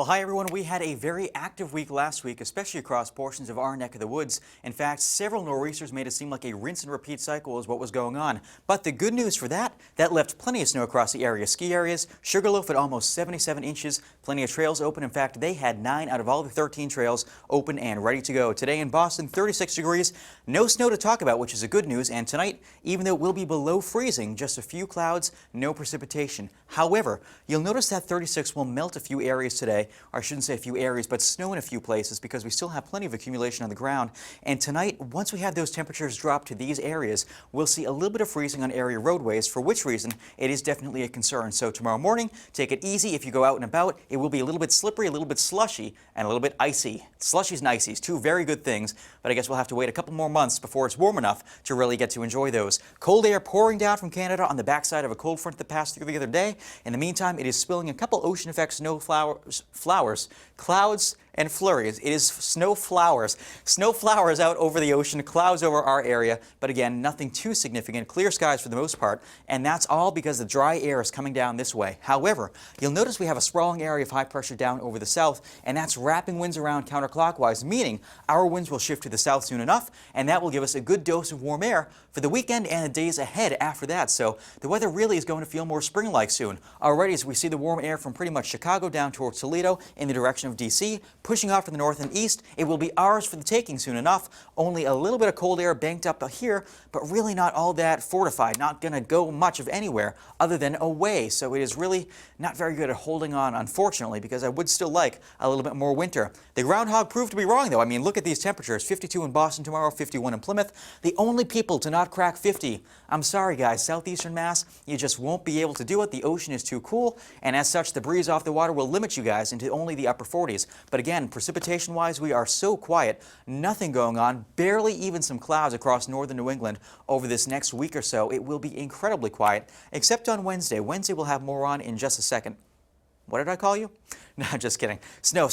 hi everyone. We had a very active week last week, especially across portions of our neck of the woods. In fact, several nor'easters made it seem like a rinse and repeat cycle is what was going on. But the good news for that left plenty of snow across the area. Ski areas, Sugarloaf at almost 77 inches, plenty of trails open. In fact, they had 9 out of all the 13 trails open and ready to go. Today in Boston, 36 degrees, no snow to talk about, which is a good news. And tonight, even though it will be below freezing, just a few clouds, no precipitation. However, you'll notice that 36 will melt a few areas today. Or I shouldn't say a few areas, but snow in a few places because we still have plenty of accumulation on the ground. And tonight, once we have those temperatures drop to these areas, we'll see a little bit of freezing on area roadways, for which reason it is definitely a concern. So tomorrow morning, take it easy if you go out and about. It will be a little bit slippery, a little bit slushy, and a little bit icy. Slushies and icies, two very good things, but I guess we'll have to wait a couple more months before it's warm enough to really get to enjoy those. Cold air pouring down from Canada on the backside of a cold front that passed through the other day. In the meantime, it is spilling a couple ocean effect snow flowers, clouds, and flurries. It is snow flowers out over the ocean, clouds over our area, but again, nothing too significant. Clear skies for the most part, and that's all because the dry air is coming down this way. However, you'll notice we have a sprawling area of high pressure down over the south, and that's wrapping winds around counterclockwise, meaning our winds will shift to the south soon enough, and that will give us a good dose of warm air for the weekend and the days ahead after that. So the weather really is going to feel more spring-like soon. Already, as we see the warm air from pretty much Chicago down towards Toledo in the direction of D.C., pushing off to the north and east, it will be ours for the taking soon enough. Only a little bit of cold air banked up here, but really not all that fortified. Not going to go much of anywhere other than away. So it is really not very good at holding on, unfortunately, because I would still like a little bit more winter. The groundhog proved to be wrong, though. I mean, look at these temperatures. 52 in Boston tomorrow, 51 in Plymouth. The only people to not crack 50. I'm sorry, guys. Southeastern Mass, you just won't be able to do it. The ocean is too cool, and as such, the breeze off the water will limit you guys into only the upper 40s. But again, precipitation-wise, we are so quiet. Nothing going on. Barely even some clouds across northern New England over this next week or so. It will be incredibly quiet, except on Wednesday. Wednesday we'll have more on in just a second. What did I call you? No, just kidding. Snow.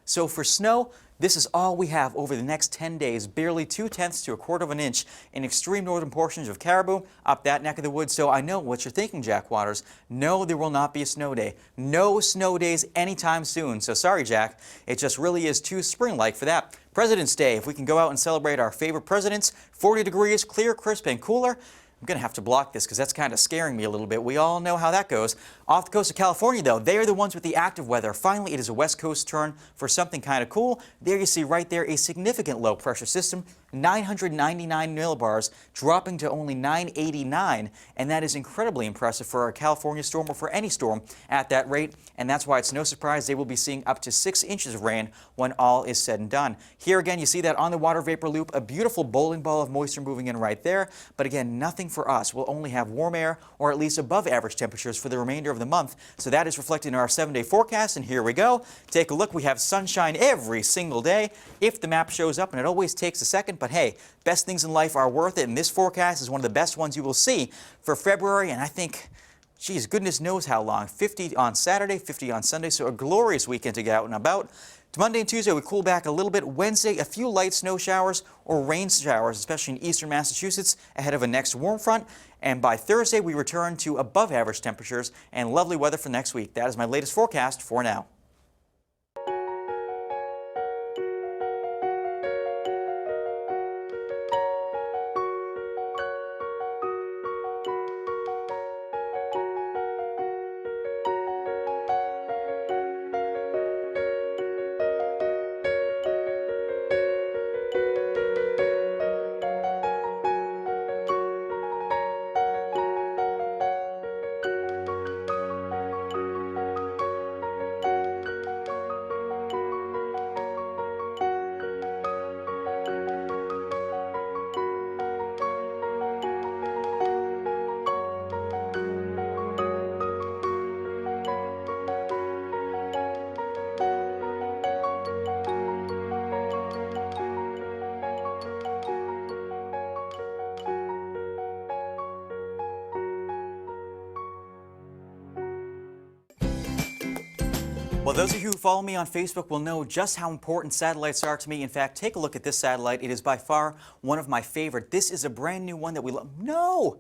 So for snow, this is all we have over the next 10 days, barely 2/10 to 1/4 of an inch in extreme northern portions of Caribou, up that neck of the woods. So I know what you're thinking, Jack Waters. No, there will not be a snow day. No snow days anytime soon. So sorry, Jack. It just really is too spring-like for that. President's Day, if we can go out and celebrate our favorite presidents, 40 degrees, clear, crisp, and cooler. I'm going to have to block this because that's kind of scaring me a little bit. We all know how that goes. Off the coast of California, though, they are the ones with the active weather. Finally, it is a west coast turn for something kind of cool. There you see right there a significant low pressure system, 999 millibars, dropping to only 989. And that is incredibly impressive for a California storm or for any storm at that rate. And that's why it's no surprise they will be seeing up to 6 inches of rain when all is said and done. Here again, you see that on the water vapor loop, a beautiful bowling ball of moisture moving in right there. But again, nothing for us. We'll only have warm air or at least above average temperatures for the remainder of the month. So that is reflected in our 7-day forecast. And here we go. Take a look. We have sunshine every single day if the map shows up, and it always takes a second. But hey, best things in life are worth it. And this forecast is one of the best ones you will see for February. And I think, geez, goodness knows how long. 50 on Saturday, 50 on Sunday. So a glorious weekend to get out and about. Monday and Tuesday, we cool back a little bit. Wednesday, a few light snow showers or rain showers, especially in eastern Massachusetts, ahead of a next warm front. And by Thursday, we return to above average temperatures and lovely weather for next week. That is my latest forecast for now. Well, those of you who follow me on Facebook will know just how important satellites are to me. In fact, take a look at this satellite. It is by far one of my favorite. This is a brand new one that we love. No!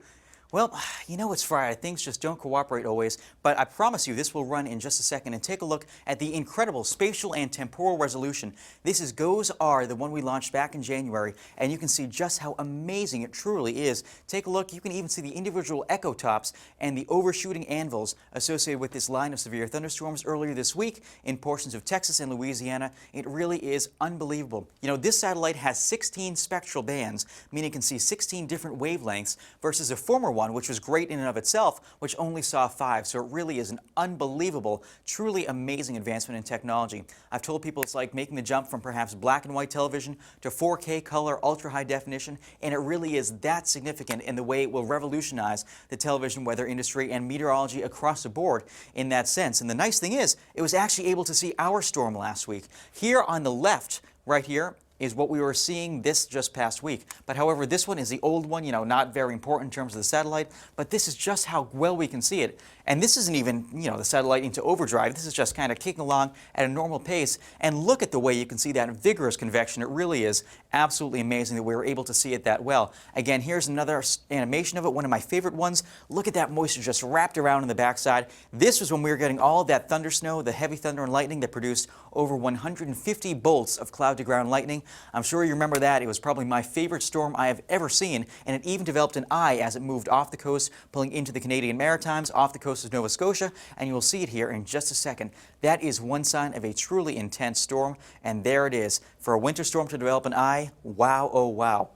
Well, you know it's Friday. Things just don't cooperate always, but I promise you this will run in just a second and take a look at the incredible spatial and temporal resolution. This is GOES-R, the one we launched back in January, and you can see just how amazing it truly is. Take a look. You can even see the individual echo tops and the overshooting anvils associated with this line of severe thunderstorms earlier this week in portions of Texas and Louisiana. It really is unbelievable. You know, this satellite has 16 spectral bands, meaning it can see 16 different wavelengths, versus a former one, which was great in and of itself, which only saw 5. So it really is an unbelievable, truly amazing advancement in technology. I've told people it's like making the jump from perhaps black and white television to 4K color, ultra high definition, and it really is that significant in the way it will revolutionize the television weather industry and meteorology across the board in that sense. And the nice thing is, it was actually able to see our storm last week. Here on the left, right here, is what we were seeing this just past week. But however, this one is the old one, you know, not very important in terms of the satellite, but this is just how well we can see it. And this isn't even, you know, the satellite into overdrive. This is just kind of kicking along at a normal pace. And look at the way you can see that vigorous convection. It really is absolutely amazing that we were able to see it that well. Again, here's another animation of it, one of my favorite ones. Look at that moisture just wrapped around on the backside. This was when we were getting all of that thunder snow, the heavy thunder and lightning that produced over 150 bolts of cloud-to-ground lightning. I'm sure you remember that. It was probably my favorite storm I have ever seen, and it even developed an eye as it moved off the coast, pulling into the Canadian Maritimes, off the coast of Nova Scotia, and you will see it here in just a second. That is one sign of a truly intense storm, and there it is. For a winter storm to develop an eye, wow, oh wow.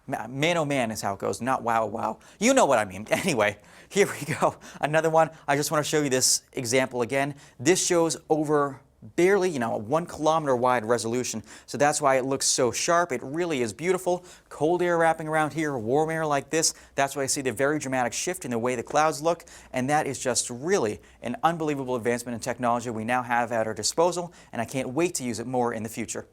Man, oh man is how it goes, not wow, oh wow. You know what I mean. Anyway, here we go. Another one. I just want to show you this example again. This shows over barely, you know, a 1 kilometer wide resolution. So that's why it looks so sharp. It really is beautiful. Cold air wrapping around here, warm air like this. That's why I see the very dramatic shift in the way the clouds look. And that is just really an unbelievable advancement in technology we now have at our disposal. And I can't wait to use it more in the future.